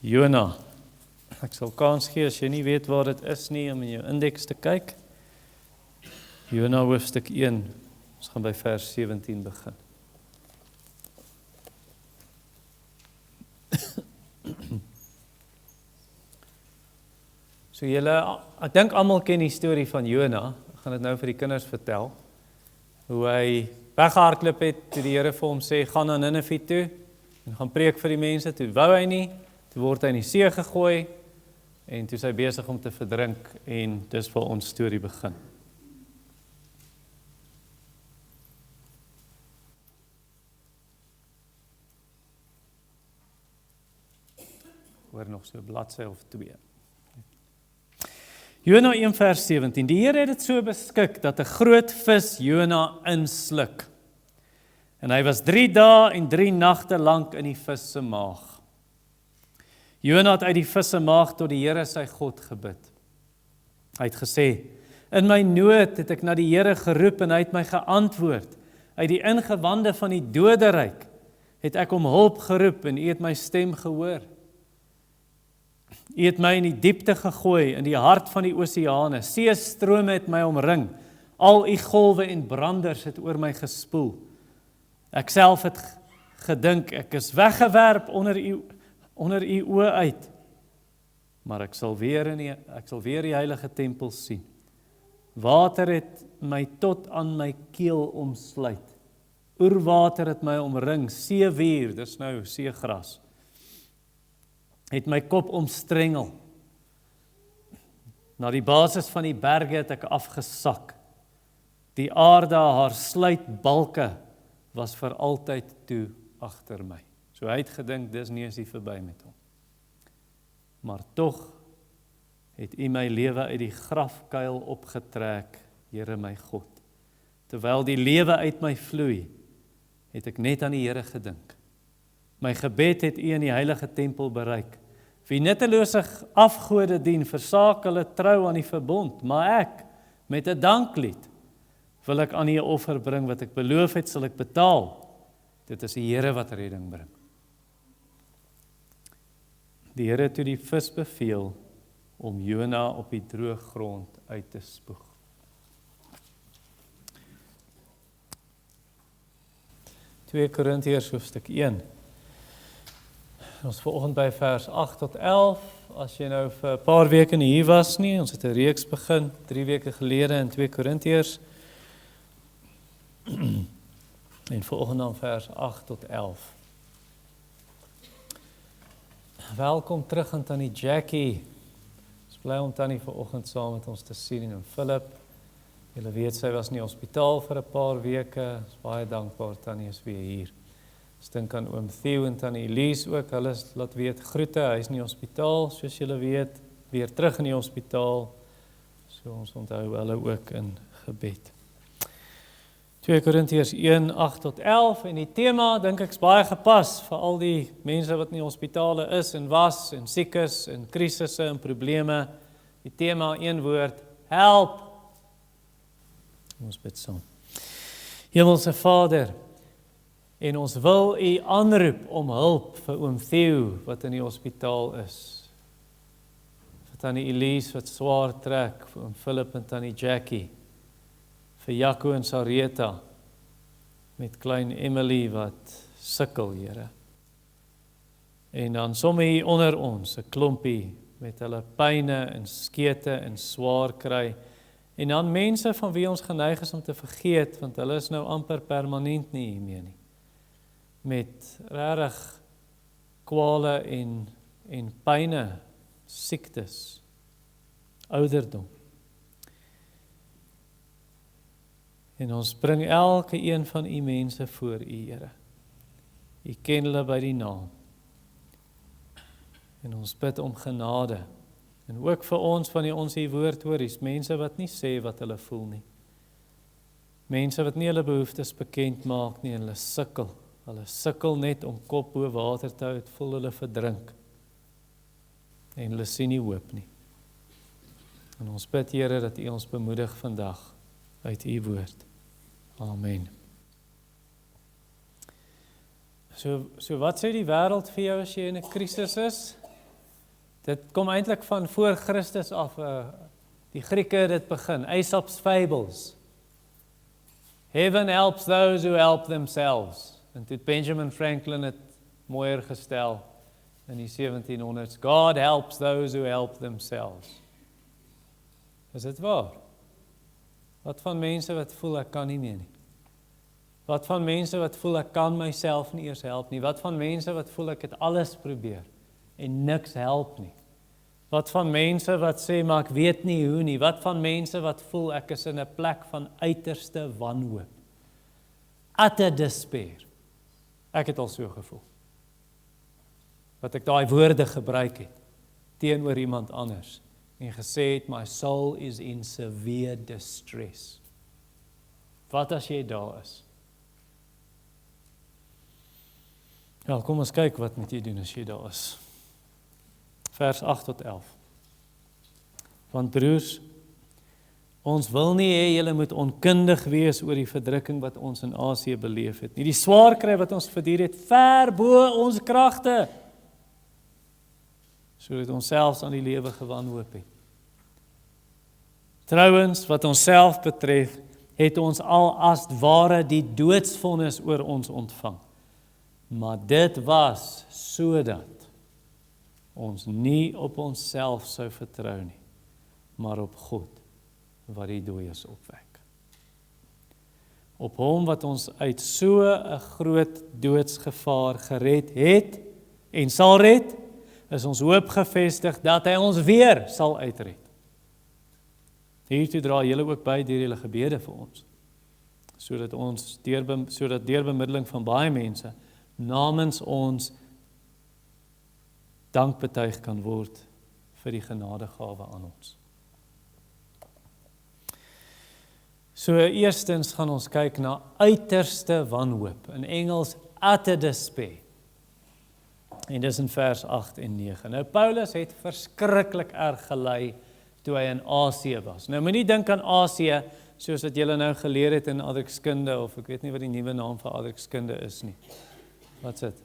Jona. Ek sal kans gee as jy nie weet waar dit is nie om in jou indeks te kyk. Jona hoofstuk 1. Ons gaan by vers 17 begin. So julle, ek dink almal ken die storie van Jona. Ek gaan dit nou vir die kinders vertel. Hoe hy weggehardloop het toe die Here vir hom sê, gaan na Ninive toe en gaan preek vir die mense. Toe wou hy nie, toe word hy in die see gegooi en toe is hy besig om te verdrink en dis waar ons storie begin. Hoor nog so 'n bladsy of 2. Jona 1 vers 17. Die Here het dit so beskik dat 'n groot vis Jona insluk. En hy was 3 dae en 3 nagte lank in die vis se maag. Jona het uit die vis se maag tot die Here sy God gebid. Hy het gesê: "In my nood het ek na die Here geroep en hy het my geantwoord. Uit die ingewande van die doderyk het ek om hulp geroep en U het my stem gehoor. U het my in die diepte gegooi, in die hart van die oseane. Seestrome het my omring. Al U golwe en branders het oor my gespoel. Ek self het gedink, ek is weggewerp onder U oë uit. Maar ek sal weer die heilige tempel sien. Water het my tot aan my keel omsluit. Oerwater het my omring, seewier, dis nou seegras. Het my kop omstrengel. Na die basis van die berge het ek afgesak. Die aarde, haar sluitbalke, was vir altyd toe agter my." So hy het gedink, dis nie eens verby met hom. Maar tog het U my lewe uit die grafkuil opgetrek, Here my God. Terwyl die lewe uit my vloei, het ek net aan die Here gedink. My gebed het U in die heilige tempel bereik. Wie nuttelose afgode dien, versaak hulle trou aan die verbond, maar ek, met 'n danklied, wil ek aan U 'n offer bring, wat ek beloof het, sal ek betaal. Dit is die Here wat redding bring. Die Here het toe die vis beveel om Jona op die droë grond uit te spoeg. Tweede Korintiërs hoofstuk 1. Ons vanoggend by vers 8 tot 11, as jy nou vir 'n paar weke nie hier was nie, ons het 'n reeks begin, 3 weke gelede in 2 Korintiërs, en vanoggend dan vers 8 tot 11. Welkom terug aan Tannie Jackie, ons bly om Tannie vanoggend saam met ons te sien, en Philip, julle weet sy was in die hospitaal vir 'n paar weke, ons baie dankbaar, Tannie is weer hier. Ons dink aan oom Theo en Tannie Elise ook, hulle laat weet groete, hy is in die hospitaal, soos julle weet, weer terug in die hospitaal, so ons onthou hulle ook in gebed. 2 Korintiërs 1, 8 tot 11, en die tema, dink ek, is baie gepas, vir al die mense wat in die hospitale is, en was, en siek is, en krisisse, en probleme, die tema, een woord, help! Ons bid saam. Hemelse Vader, en ons wil U aanroep om hulp vir oom Theo wat in die hospitaal is. Vir Tannie Elise wat swaar trek, vir oom Philip en Tannie Jackie, vir Jaco en Sareta, met klein Emily wat sukkel, Here. En dan somme hier onder ons, 'n klompie met hulle pyne en skete en swaar kry. En dan mense van wie ons geneig is om te vergeet, want hulle is nou amper permanent nie hiermee nie. Met regtig kwale en pyne, siektes, ouderdom. En ons bring elke een van U mense voor U, Here. U ken hulle by die naam. En ons bid om genade. En ook vir ons van ons hier woord hoor, is mense wat nie sê wat hulle voel nie. Mense wat nie hulle behoeftes bekend maak nie, en hulle sukkel. Hulle sukkel net om kop bo water te hou, het voel hulle verdrink. En hulle sien nie hoop nie. En ons bid, Here, dat U ons bemoedig vandag uit U woord. Amen. So wat sê die wêreld vir jou as jy in 'n krisis is? Dit kom eintlik van voor Christus af, die Grieke het dit begin, Aesop's Fables. Heaven helps those who help themselves. En toe Benjamin Franklin het mooier gestel in die 1700s, God helps those who help themselves. Is dit waar? Wat van mense wat voel ek kan nie meer nie? Wat van mense wat voel ek kan myself nie eers help nie? Wat van mense wat voel ek het alles probeer en niks help nie? Wat van mense wat sê maar ek weet nie hoe nie? Wat van mense wat voel ek is in 'n plek van uiterste wanhoop? Utter despair. Ek het al so gevoel. Wat ek daai woorde gebruik het teenoor iemand anders en gesê het my soul is in severe distress. Wat as jy daar is? Ja, kom ons kyk wat moet jy doen as jy daar is. Vers 8 tot 11. Want broers, ons wil nie hê julle moet onkundig wees oor die verdrukking wat ons in Asië beleef het nie. Die swaar kry wat ons verduur het, ver bo ons kragte, sodat ons selfs aan die lewe gewanhoop het. Trouwens, wat ons self betref, het ons al as ware die doodsvonnis oor ons ontvang. Maar dit was sodat ons nie op onsself sou vertrou nie, maar op God, wat die dooies opwek. Op hom wat ons uit so 'n groot doodsgevaar gered het, en sal red, is ons hoop gevestig, dat hy ons weer sal uitred. Hiertoe dra julle ook by deur julle gebede vir ons, sodat deur bemiddeling van baie mense, namens ons dankbetuig kan word vir die genadegawe aan ons. So eerstens gaan ons kyk na uiterste wanhoop, in Engels utter despair. En dis in vers 8 en 9. Nou Paulus het verskriklik erg gely toe hy in Asië was. Nou moenie dink aan Asië soos wat julle nou geleer het in aardrykskunde, of ek weet nie wat die nuwe naam vir aardrykskunde is nie. Wat's dit?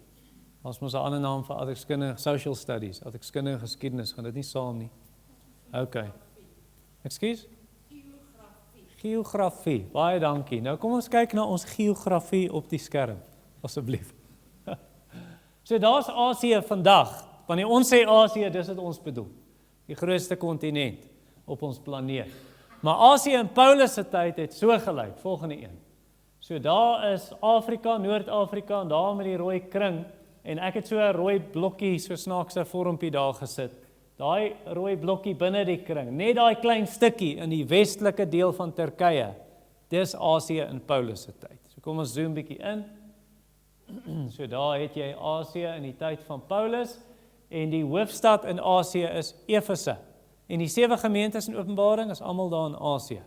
Ons moet 'n ander naam vir aardrykskunde, social studies, aardrykskunde en geskiedenis, gaan dit nie saam nie. OK. Ekskuus? Geografie. Baie dankie. Nou kom ons kyk na ons geografie op die skerm, asseblief. So daar's Asië vandag. Wanneer ons sê Asië, dis wat ons bedoel. Die grootste kontinent op ons planeet. Maar Asië in Paulus se tyd het so gelyk, volgende een. So daar is Afrika, Noord-Afrika, en daar met die rooi kring, en ek het so 'n rooi blokkie, so snaakse vormpie daar gesit. Daai rooi blokkie binne die kring, net daai klein stukkie in die westelike deel van Turkye, dis Asië in Paulus se tyd. So kom ons zoom bietjie in. So daar het jy Asië in die tyd van Paulus, en die hoofstad in Asië is Efese. En die 7 gemeentes in Openbaring is almal daar in Asië.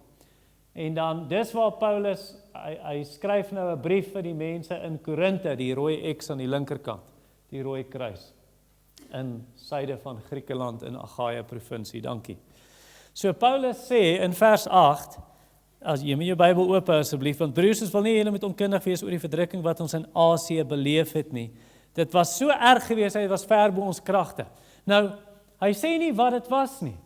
En dan, dis waar Paulus, hy skryf nou 'n brief vir die mense in Korinthe, die rooi X aan die linkerkant, die rooi kruis, in suide van Griekeland in Achaia provinsie, dankie. So Paulus sê in vers 8, as jy met jou Bybel oop hou asseblief, want broers, ons wil nie julle moet onkundig wees oor die verdrukking wat ons in Asië beleef het nie. Dit was so erg geweest, hy was ver bo ons kragte. Nou, hy sê nie wat dit was nie.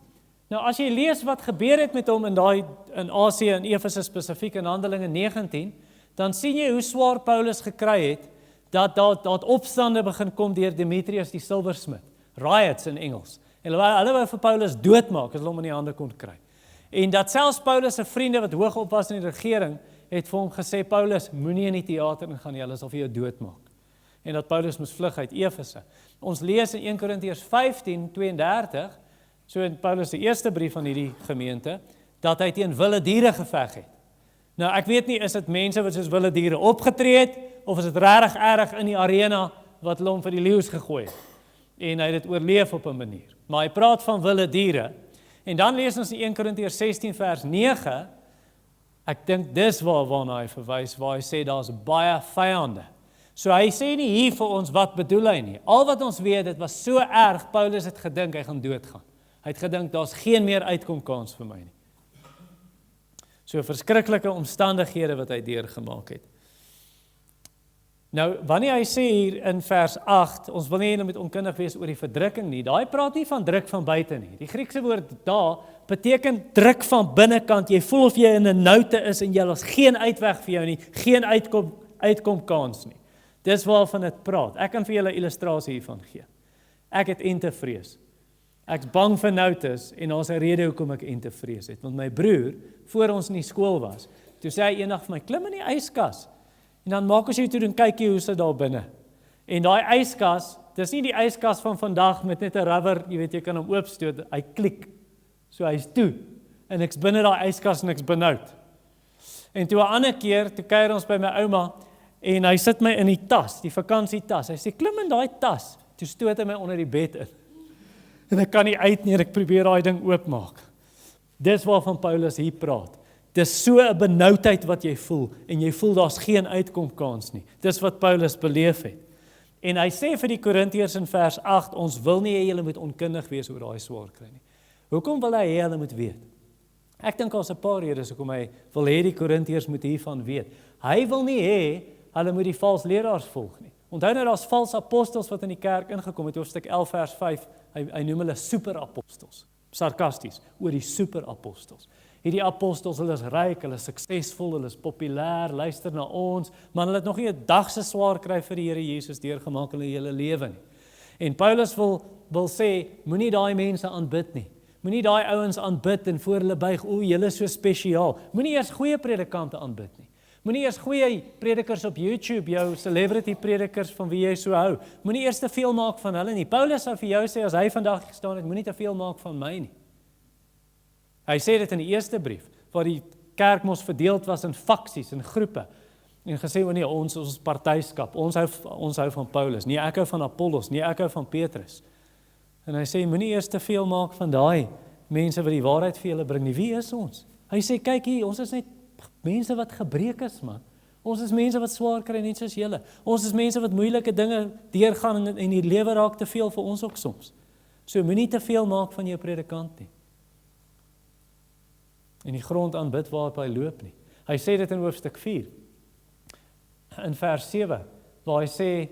Nou, as jy lees wat gebeur het met hom in Asië, in Efese spesifiek, in Handelinge 19, dan sien jy hoe swaar Paulus gekry het, dat opstande begin kom deur Demetrius die silversmid, riots in Engels. En hulle wou vir Paulus doodmaak, as hulle hom in die hande kon kry. En dat selfs Paulus se vriende wat hoog op was in die regering, het vir hom gesê, Paulus, moenie in die teater ingaan nie, hulle sal vir jou doodmaak. En dat Paulus moes vlug uit Efese. Ons lees in 1 Korintiërs 15:32, so in Paulus se eerste brief aan hierdie gemeente, dat hy teen wilde diere geveg het. Nou ek weet nie, is dit mense wat soos wilde diere opgetree het, of is dit regtig erg in die arena wat hulle hom vir die leeu's gegooi het. En hy het dit oorleef op 'n manier. Maar hy praat van wilde diere. En dan lees ons in 1 Korintiërs 16 vers 9, ek dink dis waarna hy verwys, waar hy sê daar's baie vyande. So hy sê nie hier vir ons wat bedoel hy nie. Al wat ons weet, dit was so erg, Paulus het gedink hy gaan doodgaan. Hy het gedink daar's geen meer uitkomkans vir my nie. So verskriklike omstandighede wat hy deurgemaak het. Nou, wanneer hy sê hier in vers 8, ons wil nie julle moet onkundig wees oor die verdrukking nie, daai praat nie van druk van buite nie. Die Griekse woord daar beteken druk van binnekant. Jy voel of jy in 'n noute is en jy het geen uitweg vir jou nie, geen uitkomkans nie. Dis waarvan dit praat. Ek kan vir julle 'n illustrasie hiervan gee. Ek het entevrees. Ek's bang vir noutes en daar's 'n rede hoekom ek entevrees het. Want my broer, voor ons in die skool was, toe sê hy eendag vir my, klim in die yskas. En dan maak ons jou toe en kyk jy hoe sit daar binne. En daai yskas, dis nie die yskas van vandag met net 'n rubber, jy weet jy kan hom oopstoot, hy klik. So hy's toe. En ek's binne daai yskas en ek's benoud. En toe 'n ander keer, toe kuier ons by my ouma en hy sit my in die tas, die vakansietas. Hy sê klim in daai tas. Toe stoot hy my onder die bed in. En ek kan nie uit nie, ek probeer daai ding oopmaak. Dis waarvan Paulus hier praat. Dis so 'n benoudheid wat jy voel en jy voel daar's geen uitkomkans nie. Dis wat Paulus beleef het. En hy sê vir die Korintiërs in vers 8, ons wil nie hê julle moet onkundig wees oor daai swaar kry nie. Hoekom wil hy hê hulle moet weet? Ek dink daar's 'n paar redes hoekom hy wil hê die Korintiërs moet hiervan weet. Hy wil nie hê hulle moet die valse leraars volg nie. Onthou nou daar's valse apostels wat in die kerk ingekom het, hoofstuk 11 vers 5. Hy noem hulle superapostels. Sarkasties oor die superapostels. Hierdie apostels, hulle is ryk, hulle is suksesvol, hulle is populêr, luister na ons, maar hulle het nog nie 'n dag se swaar kry vir die Here Jesus deurgemaak in hulle hele lewe nie. En Paulus wil sê, moenie daai mense aanbid nie. Moenie daai ouens aanbid en voor hulle buig, o, julle is so spesiaal. Moenie eers goeie predikante aanbid nie. Moenie eers goeie predikers op YouTube, jou celebrity predikers van wie jy so hou. Moenie eers te veel maak van hulle nie. Paulus sou vir jou sê, as hy vandag gestaan het, moenie te veel maak van my nie. Hy sê dit in die eerste brief, waar die kerk mos verdeeld was in faksies, in groepe, en gesê, o nee, ons is partyskap, ons hou van Paulus, nie ek hou van Apollos, nie ek hou van Petrus. En hy sê, moenie eers te veel maak van daai mense wat die waarheid vir julle bring nie. Wie is ons? Hy sê, kyk hier, ons is net mense wat gebreek is, man. Ons is mense wat swaar kry, net soos julle. Ons is mense wat moeilike dinge deurgaan en die lewe raak te veel vir ons ook soms. So moenie te veel maak van jou predikant nie. En die grond aanbid waarop hy loop nie. Hy sê dit in hoofstuk 4, in vers 7, waar hy sê,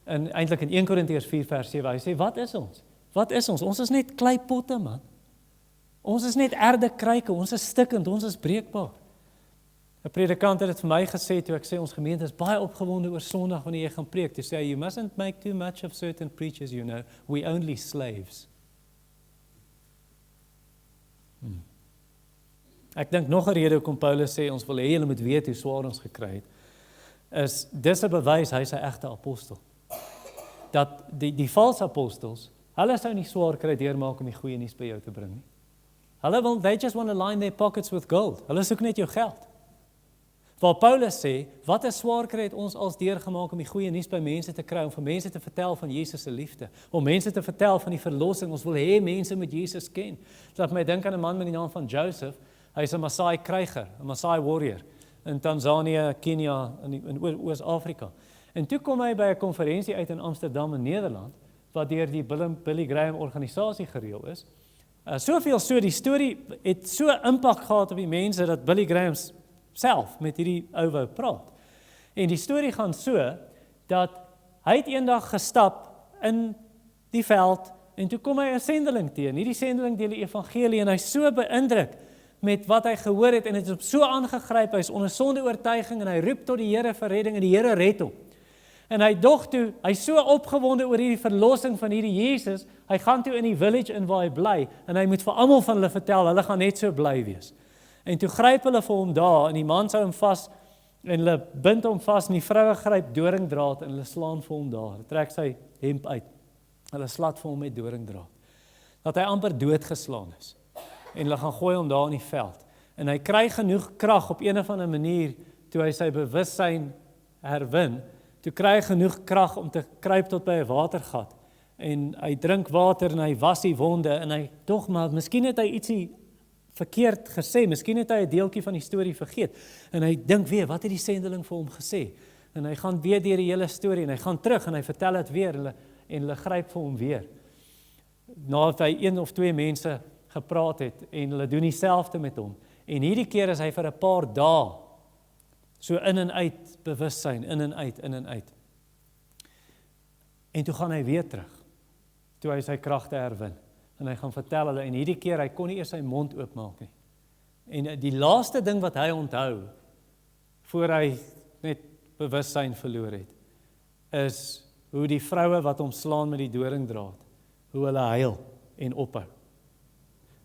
eintlik in 1 Korintiërs 4 vers 7, hy sê, wat is ons? Wat is ons? Ons is net kleipotte, man. Ons is net erdekruike, ons is stikkend, ons is breekbaar. 'n predikant het dit vir my gesê, toe ek sê, ons gemeente is baie opgewonde oor Sondag wanneer jy gaan preek, toe sê hy, you mustn't make too much of certain preachers, you know, we only slaves. Ek dink nog 'n rede hoekom Paulus sê, ons wil hê julle moet weet hoe swaar ons gekry het, is, dis 'n bewys, hy's 'n egte apostel. Dat die valse apostels, hulle sou nie swaar kry deurmaak om die goeie nuus by jou te bring nie. They just want to line their pockets with gold. Hulle soek net jou geld. Waar Paulus sê, wat 'n swaar kry het ons als deurgemaak om die goeie nuus by mense te kry, om vir mense te vertel van Jesus se liefde, om mense te vertel van die verlossing, ons wil hê mense moet Jesus ken. Dit laat my dink aan 'n man met die naam van Joseph. Hy's 'n Maasai kryger, 'n Maasai warrior in Tanzanië, Kenia, in Oos-Afrika. En toe kom hy by 'n konferensie uit in Amsterdam in Nederland, wat deur die Billy Graham organisasie gereël is. Soveel so, die storie het so impak gehad op die mense, dat Billy Graham self met hierdie ou wou praat. En die storie gaan so, dat hy het eendag gestap in die veld, en toe kom hy 'n sendeling teen. Hierdie sendeling deel die evangelie, en hy is so beïndruk met wat hy gehoor het, en het hom so aangegryp, hy is onder sonde oortuiging, en hy roep tot die Here vir redding, en die Here red hom. En hy dog toe, hy is so opgewonde oor hierdie verlossing van hierdie Jesus, hy gaan toe in die village in waar hy bly, en hy moet vir almal van hulle vertel, hulle gaan net so bly wees. En toe gryp hulle vir hom daar, en die man sou hom vas, en hulle bind hom vas, en die vroue gryp doringdraad, en hulle slaan vir hom daar, hulle trek sy hemp uit, hulle slat vir hom met doringdraad, dat hy amper doodgeslaan is. En hulle gaan gooi hom daar in die veld. En hy kry genoeg krag op een of ander manier, toe hy sy bewussyn herwin, toe kry hy genoeg krag om te kruip tot by 'n watergat. En hy drink water en hy was die wonde, en hy tog maar, miskien het hy ietsie verkeerd gesê, miskien het hy 'n deeltjie van die storie vergeet. En hy dink weer, wat het die sendeling vir hom gesê? En hy gaan weer deur die hele storie, en hy gaan terug, en hy vertel dit weer, en hulle gryp vir hom weer. Nadat hy 1 of 2 mense gepraat het, en hulle doen dieselfde met hom. En hierdie keer is hy vir 'n paar dae, so in en uit bewussyn, in en uit, En toe gaan hy weer terug, toe hy sy kragte herwin. En hy gaan vertel hulle, en hierdie keer, hy kon nie eers sy mond oopmaak nie. En die laaste ding wat hy onthou, voor hy net bewussyn verloor het, is hoe die vroue wat hom slaan met die doringdraad, hoe hulle huil en ophou.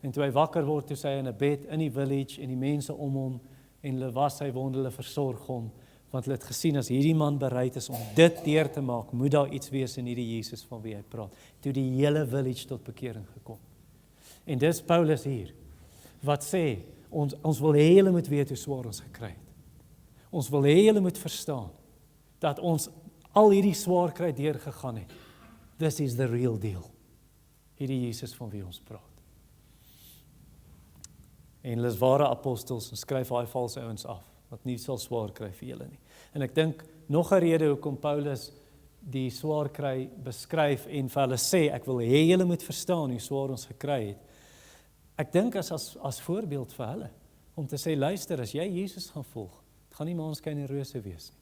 En toe hy wakker word, toe sy in 'n bed in die village, en die mense om hom, en hulle was sy wonde, hulle versorg hom, want hulle het gesien, as hierdie man bereid is om dit deur te maak, moet daar iets wees in hierdie Jesus van wie hy praat. Toe die hele village tot bekering gekom. En dis Paulus hier, wat sê, ons wil hê julle moet weet hoe swaar ons gekry het. Ons wil hê julle moet verstaan, dat ons al hierdie swaar kry deurgegaan het. This is the real deal. Hierdie Jesus van wie ons praat. En hulle is ware apostels, en skryf daai valse ouens af, wat nie sal swaar kry vir julle nie. En ek dink, nog 'n rede hoekom Paulus die swaar kry beskryf, en vir hulle sê, ek wil hê julle moet verstaan hoe swaar ons gekry het. Ek dink as voorbeeld vir hulle, om te sê, luister, as jy Jesus gaan volg, het gaan nie maanskyn en rose wees nie.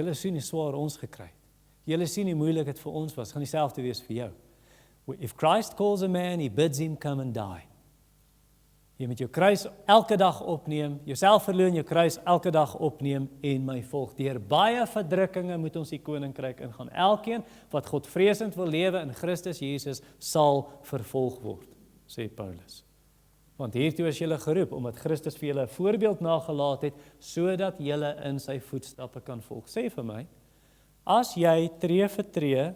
Julle sien hoe swaar ons gekry het. Julle sien hoe moeilik dit vir ons was, gaan dieselfde wees vir jou. If Christ calls a man, he bids him come and die. Jy moet jou kruis elke dag opneem, jouself verloon, jou kruis elke dag opneem en my volg. Deur baie verdrukkinge moet ons die koninkryk ingaan. Elkeen wat Godvreesend wil lewe in Christus Jesus sal vervolg word, sê Paulus. Want hiertoe is julle geroep, omdat Christus vir julle 'n voorbeeld nagelaat het, sodat julle in sy voetstappe kan volg. Sê vir my, as jy tree vir tree,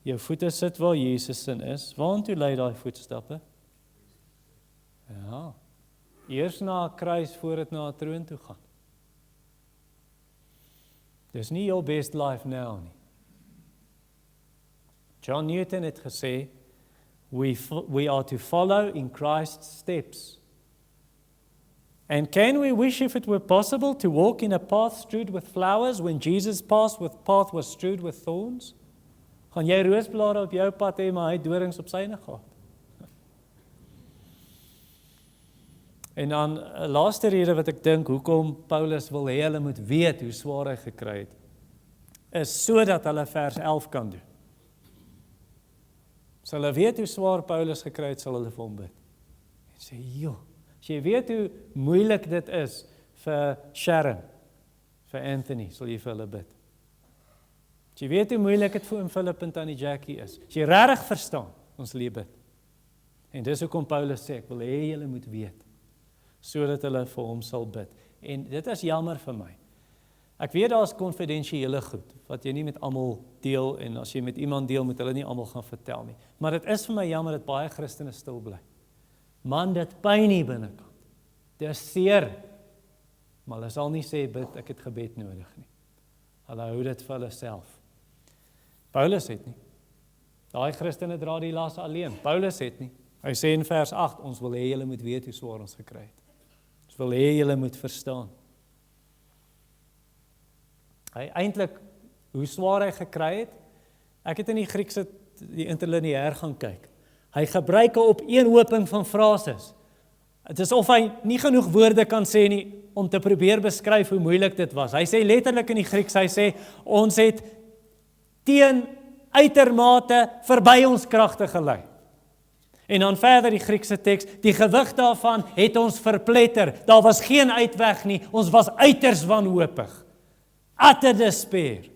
jou voete sit waar Jesus in is, waartoe lei daai voetstappe? Ja, eers na 'n kruis voordat na 'n troon toe gaan. Dis nie your best life now nie. John Newton het gesê, we are to follow in Christ's steps. And can we wish if it were possible to walk in a path strewed with flowers when Jesus' path was strewed with thorns? Gaan jy roosblare op jou pad hê, maar hy het dorings op syne gehad? En dan 'n laaste rede wat ek dink, hoekom Paulus wil hê hulle moet weet hoe swaar hy gekry het, is sodat hulle vers 11 kan doen. As hulle weet hoe swaar Paulus gekry het, sal hulle vir hom bid. En sê, joh, as jy weet hoe moeilik dit is vir Sharon, vir Anthony, sal jy vir hulle bid. As jy weet hoe moeilik dit vir oom Philip en tannie Jackie is, as jy regtig verstaan, ons lê bid. En dis hoekom Paulus sê, ek wil hê julle moet weet, sodat hulle vir hom sal bid. En dit is jammer vir my. Ek weet daar is konfidensiële goed, wat jy nie met almal deel, en as jy met iemand deel, moet hulle nie almal gaan vertel nie. Maar dit is vir my jammer dat baie Christene stil bly. Man, dit pyn nie binnekant. Dit is seer. Maar hulle sal nie sê, bid, ek het gebed nodig nie. Hulle hou dit vir hulle self. Paulus het nie. Daai Christene dra die las alleen. Paulus het nie. Hy sê in vers 8, ons wil hê julle moet weet hoe swaar ons gekry het. Ons wil hê julle moet verstaan. Hy eintlik, hoe swaar hy gekry het, ek het in die Griekse, die interlineair gaan kyk. Hy gebruik 'n opeenhoping van frases. Het is of hy nie genoeg woorde kan sê nie, om te probeer beskryf hoe moeilik dit was. Hy sê letterlik in die Grieks, hy sê, ons het teen uitermate verby ons kragte gelei. En dan verder die Griekse teks, die gewig daarvan het ons verpletter. Daar was geen uitweg nie, ons was uiters wanhoopig. Utter despair.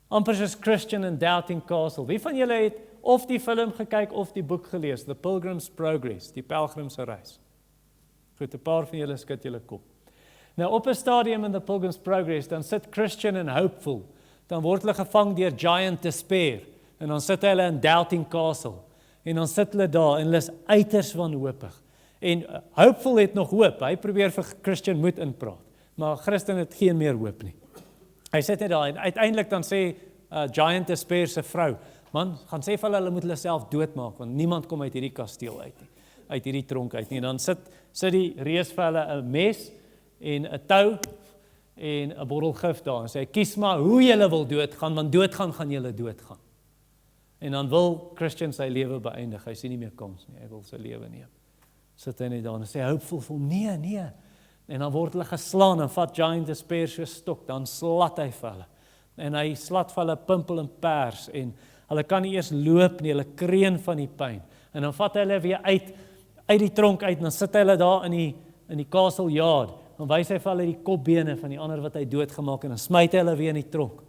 Amper soos Christian in Doubting Castle. Wie van julle het of die film gekyk of die boek gelees, The Pilgrim's Progress, die pelgrimse reis? Goed, 'n paar van julle skud julle kop. Nou op 'n stadium in The Pilgrim's Progress, dan sit Christian en Hopeful, dan word hulle gevang deur Giant Despair, en dan sit hulle in Doubting Castle, en dan sit hulle daar, en hulle is uiters wanhoopig. En Hopeful het nog hoop, hy probeer vir Christian moed inpraat, maar Christian het geen meer hoop nie. Hy sit net daar, en uiteindelik dan sê Giant Despair se vrou, man, gaan sê vir hulle moet hulle self doodmaak, want niemand kom uit hierdie kasteel uit nie, uit hierdie tronk uit nie. En dan sit die reus vir hulle 'n mes en 'n tou en 'n bottel gif daar, en sê, kies maar hoe julle wil doodgaan, want doodgaan gaan julle doodgaan. En dan wil Christian sy lewe beëindig, hy sien nie meer kans nie, hy wil sy lewe neem. Sit hy net daar en sê, Hopeful vir hom, nee. En dan word hulle geslaan, en vat Giant Despair so stok, dan slat hy vir hulle. En hy slat vir hulle pimpel en pers, en hulle kan nie eers loop nie, hulle kreun van die pyn. En dan vat hy hulle weer uit die tronk uit, en dan sit hy hulle daar in die castle yard, dan wys hy vir hulle die kopbene van die ander wat hy doodgemaak, en dan smyt hy hulle weer in die tronk.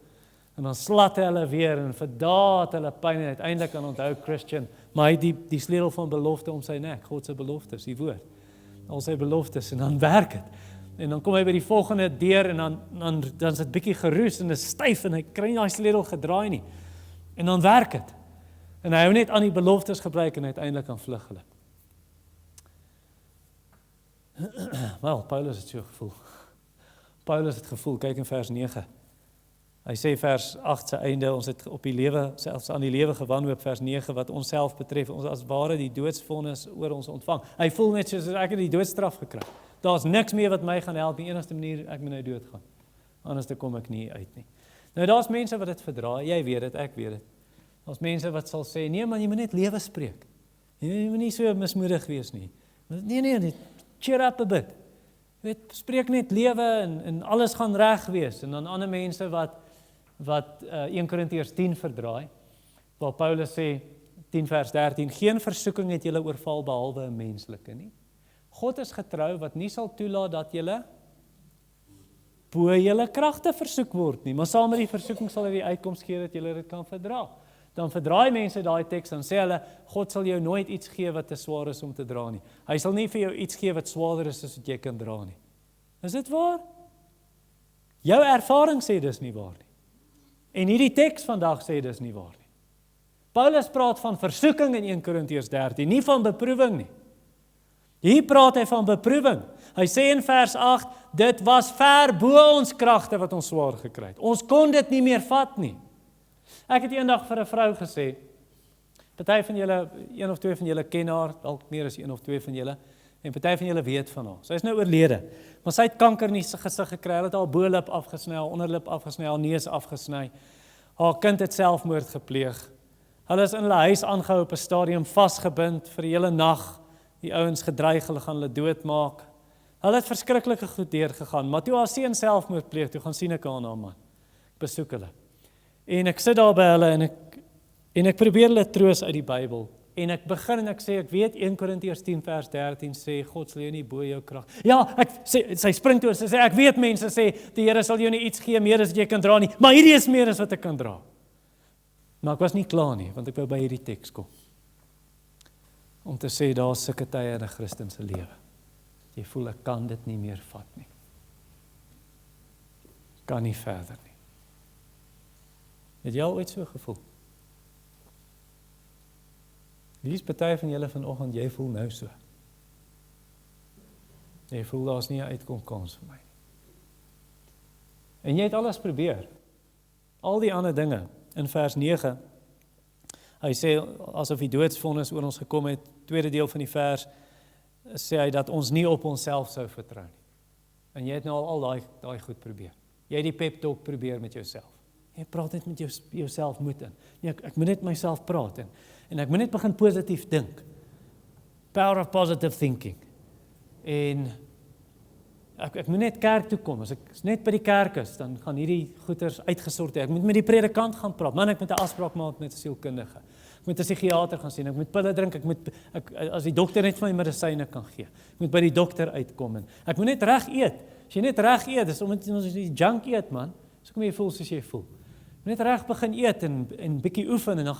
En dan slat hy hulle weer, en vir dae het hulle pyn, en uiteindelik kan onthou Christian, maar hy het die sleutel van belofte om sy nek, God se beloftes, die woord, al sy beloftes, en dan werk het. En dan kom hy by die volgende deur, en dan is dit bietjie geroes, en dit is styf, en hy kry nie daai sleutel gedraai nie. En dan werk het. En hy hou net aan die beloftes gebruik, en uiteindelik kan vlug hulle. Wel, Paulus het so gevoel. Paulus het gevoel, kyk in vers 9. Hy sê vers 8 se einde, ons het op die lewe, selfs aan die lewe gewanhoop, vers 9, wat ons self betref, ons as ware die doodsvonnis oor ons ontvang. Hy voel net soos ek het die doodstraf gekry. Daar's niks meer wat my gaan help, die enigste manier, ek moet nou doodgaan. Anders kom ek nie uit nie. Nou daar's mense wat dit verdra, jy weet dit, ek weet dit. Daar's mense wat sal sê, nee man, jy moet net lewe spreek. Jy moet nie so mismoedig wees nie. Nee, cheer up a bit. Jy weet, spreek net lewe en alles gaan reg wees. En dan ander mense wat 1 Korintiërs 10 verdraai, waar Paulus sê, 10 vers 13, geen versoeking het julle oorval behalwe 'n menslike nie. God is getrou wat nie sal toelaat dat julle bo julle kragte versoek word nie, maar saam met die versoeking sal hy die uitkoms gee dat julle dit kan verdra. Dan verdraai mense daai teks, dan sê hulle, God sal jou nooit iets gee wat te swaar is om te dra nie. Hy sal nie vir jou iets gee wat swaarder is as wat jy kan dra nie. Is dit waar? Jou ervaring sê dis nie waar nie. En hierdie teks vandag sê dis nie waar nie. Paulus praat van versoeking in 1 Korintiërs 13, nie van beproewing nie. Hier praat hy van beproewing. Hy sê in vers 8, dit was ver bo ons kragte wat ons swaar gekry het. Ons kon dit nie meer vat nie. Ek het eendag vir 'n vrou gesê, party van julle, 1 of 2 van julle ken haar, dalk meer as 1 of 2 van julle, en party van julle weet van haar. Sy is nou oorlede, maar sy het kanker in die gesig gekry, hulle het haar bo-lip afgesny, haar onderlip afgesny, haar neus afgesny. Haar kind het selfmoord gepleeg. Hulle is in hulle huis aangehou op 'n stadium vasgebind vir die hele nag. Die ouens gedreig, hulle gaan hulle doodmaak. Hulle het verskriklike goed deurgegaan, maar toe haar seun selfmoord pleeg, toe gaan sien ek haar na man. Ek besoek hulle. En ek sit daar by hulle en ek probeer hulle troos uit die Bybel. En ek begin en ek sê, ek weet 1 Korintiërs 10 vers 13 sê, God sal jou nie bo jou krag. Ja, sy spring toe en sy sê, ek weet mense sê, die Here sal jou nie iets gee meer as wat jy kan dra nie, maar hierdie is meer as wat ek kan dra. Maar ek was nie klaar nie, want ek wou by hierdie teks kom. Om te sê, daar is sulke tye in 'n Christen se lewe. Jy voel, ek kan dit nie meer vat nie. Kan nie verder nie. Het jy al ooit so gevoel? Wie is party van julle vanoggend, jy voel nou so? Jy voel, daar is nie 'n uitkomkans vir my nie. En jy het alles probeer. Al die ander dinge. In vers 9, hy sê, asof die doodsvonnis oor ons gekom het, tweede deel van die vers, sê hy dat ons nie op onsself sou vertrou nie. En jy het nou al daai goed probeer. Jy het die pep talk probeer met jouself. Jy praat net met jouself moed in. Nee, ek moet net myself praat en ek moet net begin positief dink. Power of positive thinking. En ek moet net kerk toe kom. As ek net by die kerk is, dan gaan hierdie goeters uitgesorteer. Ek moet met die predikant gaan praat. Man, ek moet 'n afspraak maak met 'n sielkundige. Ek moet 'n psigiater gaan sien. Ek moet pille drink. As die dokter net vir my medisyne kan gee. Ek moet by die dokter uitkom en ek moet net reg eet. As jy net reg eet, dis omdat jy junk eet, man. So kom jy voel soos jy voel. Net reg begin eet en bietjie oefen en dan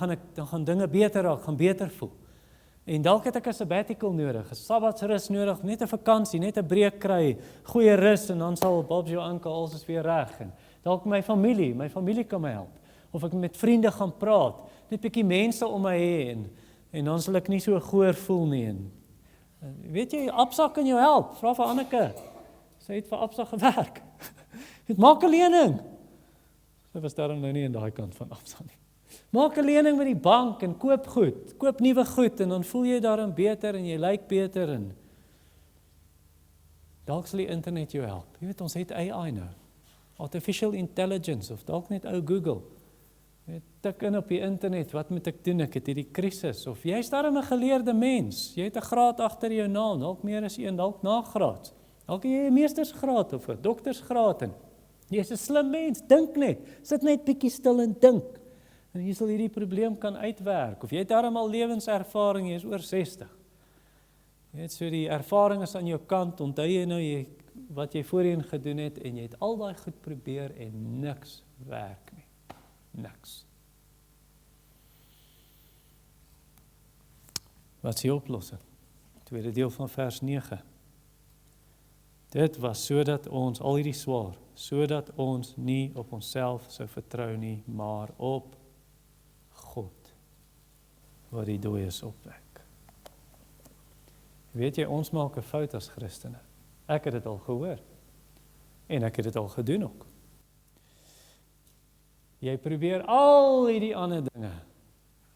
gaan dinge beter raak, gaan beter voel. En dalk het ek 'n sabbatical nodig, 'n sabbatsrus nodig, net 'n vakansie, net 'n breek kry, goeie rus en dan sal Bob jou ankel alles is weer reg. En dalk my familie kan my help. Of ek met vriende gaan praat, net bietjie mense om my hê en dan sal ek nie so goor voel nie. En weet jy, Absa kan jou help. Vra vir Anneke. Sy het vir Absa gewerk. Het maak 'n lening. Sy was daarom nou nie in daai kant van Absa nie. Maak 'n lening met die bank en koop goed. Koop nuwe goed en dan voel jy daarin beter en jy lyk beter en dalk sal die internet jou help. Jy weet, ons het AI nou. Artificial intelligence of dalk net ou Google. Jy tik in op die internet, wat moet ek doen? Ek het hierdie krisis. Of jy's daarom 'n geleerde mens. Jy het 'n graad agter jou naam, dalk meer as een, dalk nagraad. Dalk jy 'n meestersgraad of 'n doktersgraad en Jy's 'n slim mens, dink net. Sit net bietjie stil en dink. En jy sal hierdie probleem kan uitwerk. Of jy het darm al lewenservaring, jy is oor 60. Jy het so die ervaring is aan jou kant, onthou jy nou wat jy voorheen gedoen het, en jy het al daai goed probeer en niks werk nie. Niks. Wat is die oplossing? Tweede deel van vers 9. Dit was sodat ons, al hierdie swaar, sodat ons nie op onsself sou vertrou nie, maar op God, wat die dooies opwek. Weet jy, ons maak 'n fout as Christene. Ek het dit al gehoor. En ek het dit al gedoen ook. Jy probeer al hierdie ander dinge.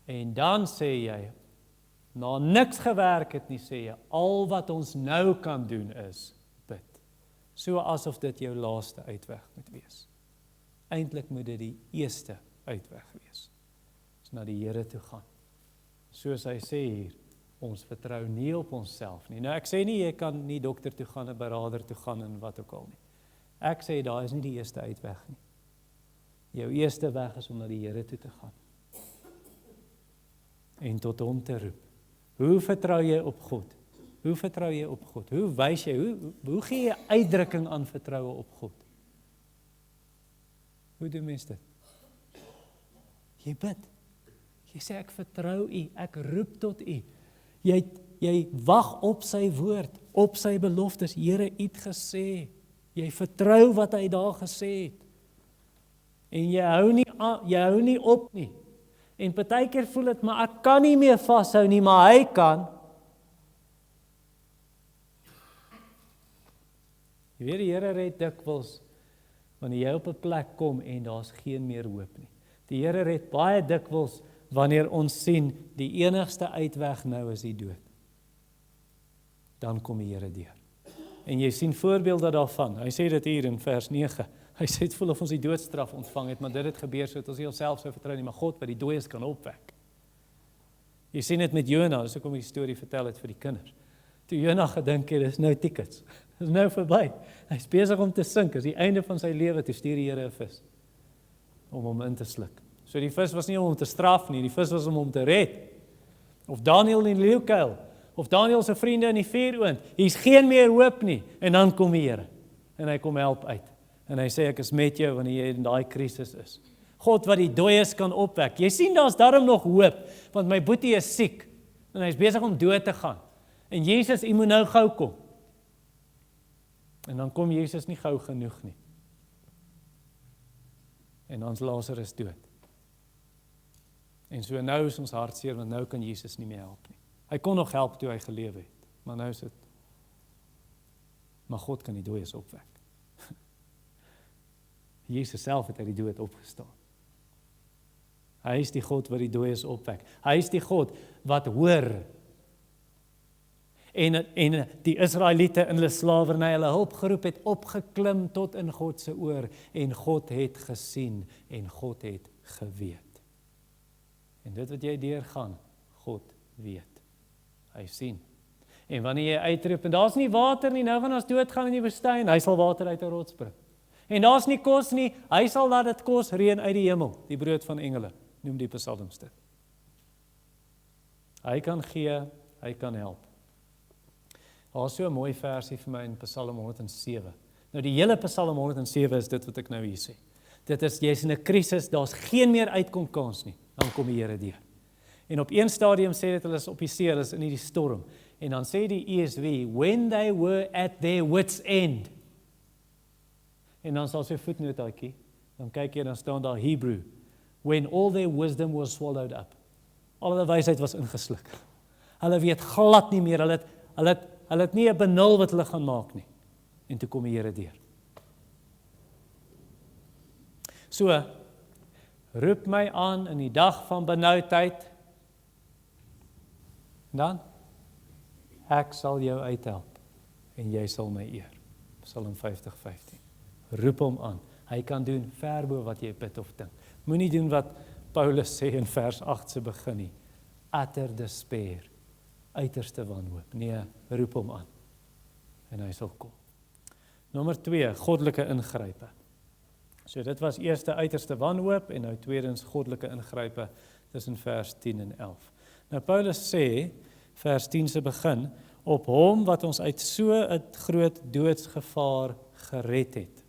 En dan sê jy, na niks gewerk het nie, sê jy, al wat ons nou kan doen is bid. So asof dit jou laaste uitweg moet wees. Eintlik moet dit die eerste uitweg wees. Is na die Here toe gaan. Soos hy sê hier, ons vertrou nie op onsself nie. Nou ek sê nie, jy kan nie dokter toe gaan, 'n beraader toe gaan en wat ook al nie. Ek sê, daar is nie die eerste uitweg nie. Jou eerste weg is om na die Here toe te gaan. En tot hom te roep. Hoe vertrou jy op God? Hoe vertrou jy op God? Hoe wys jy, hoe gee jy uitdrukking aan vertroue op God? Hoe doen mens dit? Jy bid. Jy sê, ek vertrou U, ek roep tot U. Jy wag op sy woord, op sy beloftes. Here, U het gesê. Jy vertrou wat hy daar gesê het. En jy hou nie op nie. En partykeer voel dit, maar ek kan nie meer vashou nie, maar hy kan. Jy weet, die Here red dikwels, wanneer jy op 'n plek kom en daar's geen meer hoop nie. Die Here red baie dikwels, wanneer ons sien, die enigste uitweg nou is die dood. Dan kom die Here deur. En jy sien voorbeelde daarvan. Hy sê dit hier in vers 9. Hy sê het voel of ons die doodstraf ontvang het, maar dit het gebeur sodat ons nie onsself sou vertrou nie, maar God wat die dooies kan opwek. Jy sien dit met Jona, dis hoekom ek die storie vertel het vir die kinders. Toe Jona gedink het, dis nou tickets. Dis nou verby. Hy's besig om te sink, is die einde van sy lewe, toe stuur die Here 'n vis om hom in te sluk. So die vis was nie om hom te straf nie, die vis was om hom te red. Of Daniël in die leeukuil, of Daniël se vriende in die vuuroond. Hier's geen meer hoop nie. En dan kom die Here en hy kom help uit. En hy sê, ek is met jou wanneer jy in daai krisis is. God wat die dooies kan opwek. Jy sien, daar's darm nog hoop, want my boetie is siek, en hy is besig om dood te gaan. En Jesus, U moet nou gou kom. En dan kom Jesus nie gou genoeg nie. En ons Lazarus dood. En so nou is ons hartseer, want nou kan Jesus nie meer help nie. Hy kon nog help toe hy gelewe het, maar nou is dit. Maar God kan die dooies opwek. Jesus self het uit die dood opgestaan. Hy is die God wat die dooies opwek. Hy is die God wat hoor. En die Israeliete in hulle slawerny, hulle hulp geroep het, opgeklim tot in God se oor, en God het gesien, en God het geweet. En dit wat jy deurgaan, God weet. Hy sien. En wanneer jy uitroep, en daar's nie water nie, nou gaan ons doodgaan in die woestyn, hy sal water uit 'n rots bring. En daar's nie kos nie, hy sal laat dit kos reën uit die hemel, die brood van engele, noem die psalms dit. Hy kan gee, hy kan help. Daar is so 'n mooi versie vir my in Psalm 107. Nou die hele Psalm 107 is dit wat ek nou hier sê. Dit is, jy's in 'n krisis, daar's geen meer uitkomkans nie, dan kom die Here deur. En op een stadium sê dit, hulle is op die see, hulle is in die storm. En dan sê die ESV, when they were at their wits' end. En dan sal sy voetnotaatjie, dan kyk jy, dan staan daar Hebrew, when all their wisdom was swallowed up. Al hulle wysheid was ingesluk. Hulle weet glad nie meer, hulle het nie 'n benul wat hulle gaan maak nie. En toe kom die Here deur. So, roep my aan in die dag van benoudheid, dan, ek sal jou uithelp, en jy sal my eer. Psalm 50:15. Roep hom aan. Hy kan doen ver bo wat jy bid of dink. Moenie doen wat Paulus sê in vers 8 se begin nie. Utter despair, uiterste wanhoop. Nee, roep hom aan. En hy sal kom. Nommer 2, goddelike ingrype. So dit was eerste uiterste wanhoop en nou tweedens goddelike ingrype tussen vers 10 en 11. Nou Paulus sê, vers 10 se begin, op hom wat ons uit so 'n groot doodsgevaar gered het.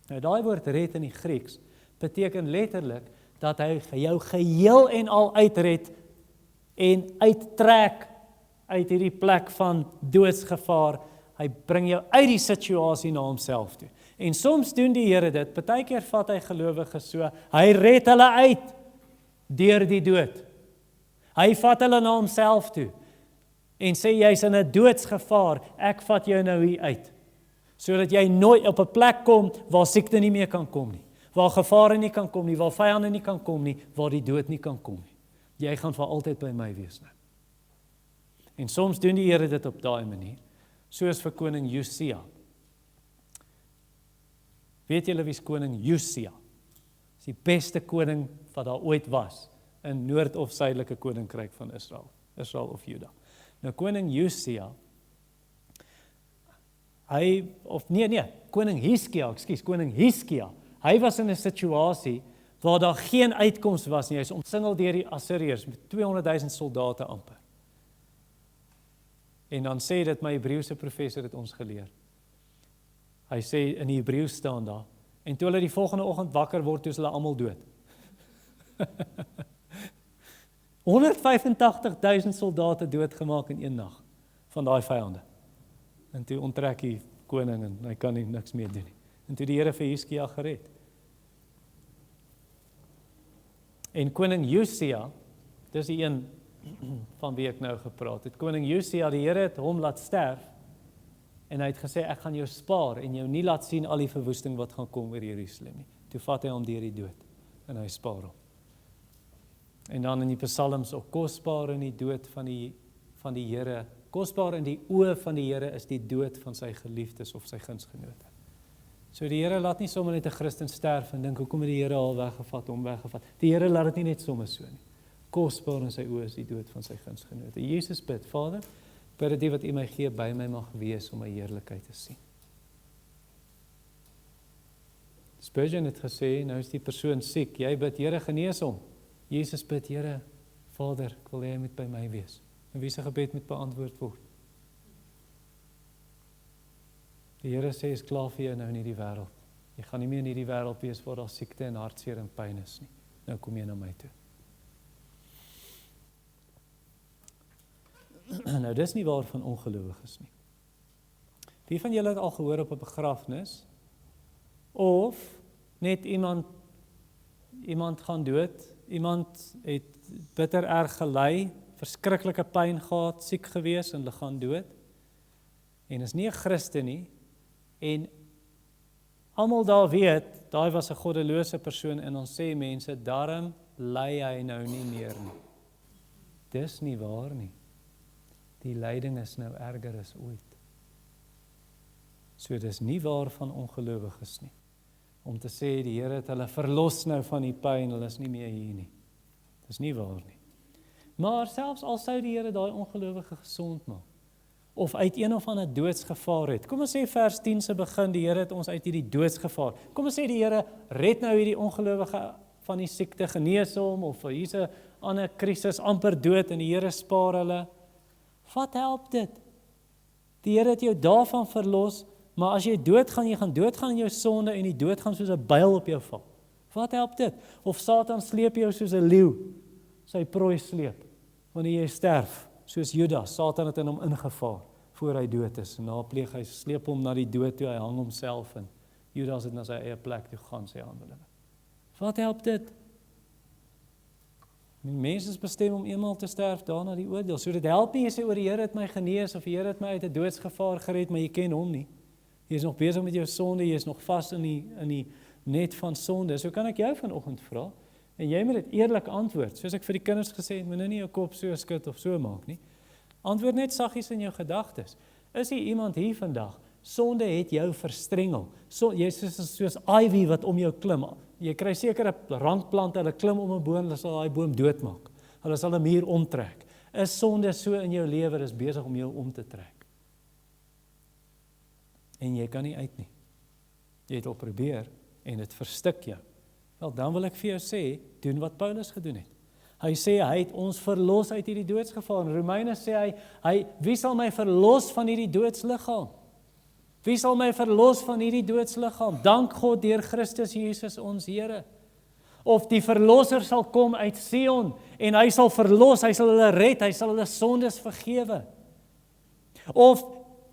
Nou daai woord red in die Grieks beteken letterlik dat hy jou geheel en al uitred en uittrek uit hierdie plek van doodsgevaar. Hy bring jou uit die situasie na homself toe. En soms doen die Here dit, partykeer vat hy gelowiges so, hy red hulle uit deur die dood. Hy vat hulle na homself toe en sê jy's in 'n doodsgevaar, ek vat jou nou hier uit. Sodat jy nooit op 'n plek kom waar siekte nie meer kan kom nie, waar gevare nie kan kom nie, waar vyande nie kan kom nie, waar die dood nie kan kom nie. Jy gaan vir altyd by my wees nou. En soms doen die Here dit op daai manier, soos vir koning Josia. Weet julle wie's koning Josia? Dis die beste koning wat daar ooit was in noord of suidelike koninkryk van Israel of Juda. Nou koning Josia, koning Hiskia, hy was in 'n situasie waar daar geen uitkoms was nie. Hy is omsingel deur die Assiriërs met 200,000 soldate amper. En dan sê dit, my Hebreëse professor het ons geleer. Hy sê in die Hebreëus staan daar, en toe hulle die volgende oggend wakker word, toe is hulle almal dood. 185,000 soldate doodgemaak in een nag van daai vyande. En toe onttrek die koning en hy kan nie niks meer doen nie. En toe die Here vir Hiskia gered. En koning Josia, dis die een van wie ek nou gepraat het. Koning Josia, die Here het hom laat sterf en hy het gesê ek gaan jou spaar en jou nie laat sien al die verwoesting wat gaan kom oor Jerusalem nie. Toe vat hy hom deur die dood en hy spaar hom. En dan in die psalms ook kosbaar in die dood van die Here, kosbaar in die oë van die Here is die dood van sy geliefdes of sy gunsgenote. So die Here laat nie sommer net 'n Christen sterf en dink hoekom het die Here al hom weggevat. Die Here laat dit nie net sommer so nie. Kosbaar in sy oë is die dood van sy gunsgenote. Jesus bid, Vader, bid dat die wat U my gee by my mag wees om my heerlikheid te sien. Spurgeon het gesê, nou is die persoon siek, jy bid, Here genees hom. Jesus bid, Here, Vader, ek wil hê hy moet by my wees. En wie se gebed moet beantwoord word? Die Here sê, is klaar vir jou nou in hierdie wêreld. Jy gaan nie meer in hierdie wêreld wees waar daar siekte en hartseer en pyn is nie. Nou kom jy na my toe. Nou, dis nie waar van ongelowiges nie. Wie van julle het al gehoor op 'n begrafnis? Of net iemand gaan dood, iemand het bitter erg gely, verskriklike pyn gehad, siek gewees en hulle gaan dood. En is nie 'n Christen nie, en almal daar weet, daai was 'n goddelose persoon en ons sê mense, daarom ly hy nou nie meer nie. Dis nie waar nie. Die lyding is nou erger as ooit. So dis nie waar van ongelowiges nie. Om te sê die Here het hulle verlos nou van die pyn, hulle is nie meer hier nie. Dis nie waar nie. Maar selfs al sou die Here daai ongelowige gesond maak, of uit een of ander doodsgevaar het. Kom ons sê vers 10 se begin, die Here het ons uit hierdie doodsgevaar. Kom ons sê die Here red nou hierdie ongelowige van die siekte, genees hom, of hier's 'n ander krisis, amper dood en die Here spaar hulle. Wat help dit? Die Here het jou daarvan verlos, maar as jy doodgaan, jy gaan doodgaan in jou sonde en die dood gaan soos 'n byl op jou val. Wat help dit? Of Satan sleep jou soos 'n leeu, sy prooi sleep, wanneer jy sterf, soos Judas, Satan het in hom ingevaar, voor hy dood is, en na pleeg hy sleep hom na die dood toe, hy hang homself in, Judas het na sy eie plek toe gaan, sy handelinge. Wat help dit? Mense is bestem om eenmaal te sterf, daarna die oordeel, so dit help nie, jy sê oor die Here het my genees, of die Here het my uit 'n doodsgevaar gered, maar jy ken hom nie. Jy is nog besig met jou sonde, jy is nog vas in die net van sonde. So kan ek jou vanoggend vra, en jy moet dit eerlik antwoord, soos ek vir die kinders gesê het, moet nou nie jou kop so skud of so maak nie. Antwoord net saggies in jou gedagtes. Is hier iemand hier vandag, sonde het jou verstrengel, jy is soos ivy wat om jou klim, jy kry sekere rankplante, hulle klim om 'n boom, hulle sal daai boom doodmaak, hulle sal 'n muur omtrek. Is sonde so in jou lewe, is besig om jou om te trek? En jy kan nie uit nie. Jy het al probeer, en dit verstik jou. Wel, dan wil ek vir jou sê, doen wat Paulus gedoen het. Hy sê, hy het ons verlos uit hierdie doodsgevaar. In Romeine sê hy, wie sal my verlos van hierdie doodsliggaam? Wie sal my verlos van hierdie doodsliggaam? Dank God deur Christus Jesus ons Here. Of die verlosser sal kom uit Sion, en hy sal verlos, hy sal hulle red, hy sal hulle sondes vergewe. Of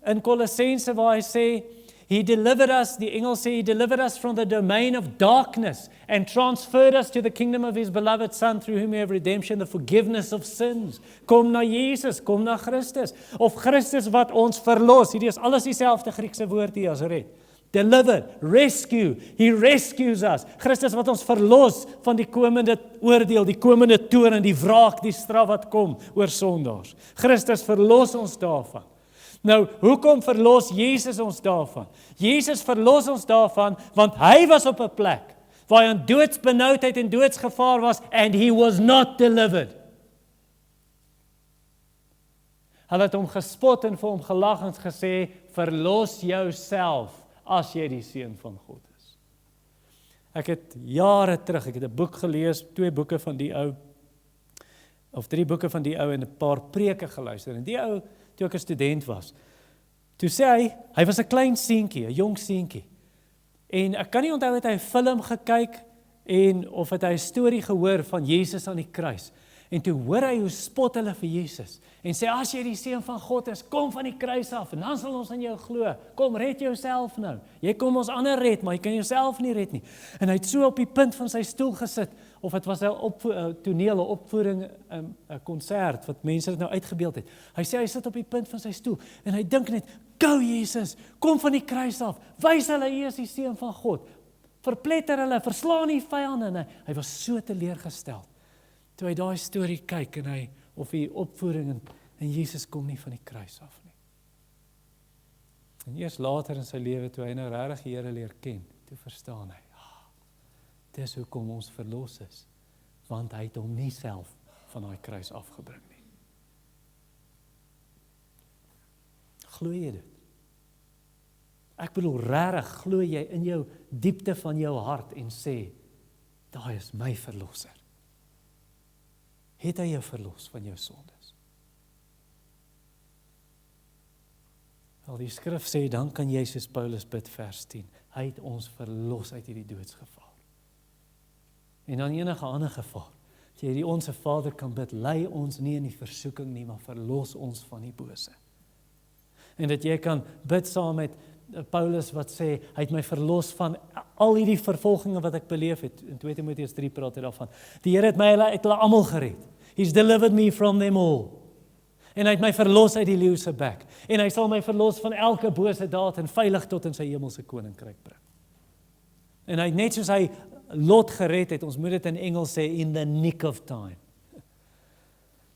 in Kolossense waar hy sê, He delivered us, die Engels sê, He delivered us from the domain of darkness and transferred us to the kingdom of His beloved Son, through whom we have redemption, the forgiveness of sins. Kom na Jesus, kom na Christus. Of Christus wat ons verlos, hierdie is alles dieselfde Griekse woord hier as red. Deliver, rescue, He rescues us. Christus wat ons verlos van die komende oordeel, die komende toorn, die wraak, die straf wat kom oor sondaars. Christus verlos ons daarvan. Nou, hoekom verlos Jesus ons daarvan? Jesus verlos ons daarvan, want hy was op 'n plek waar hy in doodsbenoudheid en doodsgevaar was, and he was not delivered. Hulle het hom gespot en vir hom gelag en gesê, verlos jouself as jy die seun van God is. Ek het jare terug, ek het 'n boek gelees, 2 boeke van die ou, of 3 boeke van die ou en 'n paar preke geluister. En die ou, toe ek 'n student was, toe sê hy was 'n klein seentjie, 'n jong seentjie. En ek kan nie onthou het hy 'n film gekyk en of het hy 'n storie gehoor van Jesus aan die kruis. En toe hoor hy hoe spot hulle vir Jesus en sê, as jy die seun van God is, kom van die kruis af en dan sal ons in jou glo. Kom, red jouself nou. Jy kom ons ander red, maar jy kan jouself nie red nie. En hy het so op die punt van sy stoel gesit, of het was 'n toneel, 'n opvoering, 'n konsert wat mense dit nou uitgebeeld het. Hy sê hy sit op die punt van sy stoel en hy dink net, "Go Jesus, kom van die kruis af. Wys hulle hy is die seun van God. Verpletter hulle, verslaan die vyande." Hy was so teleurgestel toe hy daai storie kyk en of die opvoering en Jesus kom nie van die kruis af nie. En eers later in sy lewe toe hy nou regtig die Here leer ken, toe verstaan hy, dis hoekom ons verlos is, want hy het hom nie self van daai kruis afgebring nie. Glo jy dit? Ek bedoel regtig, glo jy in jou diepte van jou hart en sê, daai is my verlosser. Het hy jou verlos van jou sondes? Al die skrif sê, dan kan jy soos Paulus bid, vers 10, hy het ons verlos uit hierdie doodsgevaar. En dan enige ander gevaar, dat jy die Onse Vader kan bid, lei ons nie in die versoeking nie, maar verlos ons van die bose. En dat jy kan bid saam met Paulus wat sê, hy het my verlos van al hierdie vervolginge wat ek beleef het. In 2 Timoteus 3 praat hy daarvan. Die Here het my uit hulle almal gered. He's delivered me from them all. En hy het my verlos uit die leeu se bek. En hy sal my verlos van elke bose daad en veilig tot in sy hemelse koninkryk bring. En hy het net soos hy Lot gered het, ons moet dit in Engels sê, in the nick of time.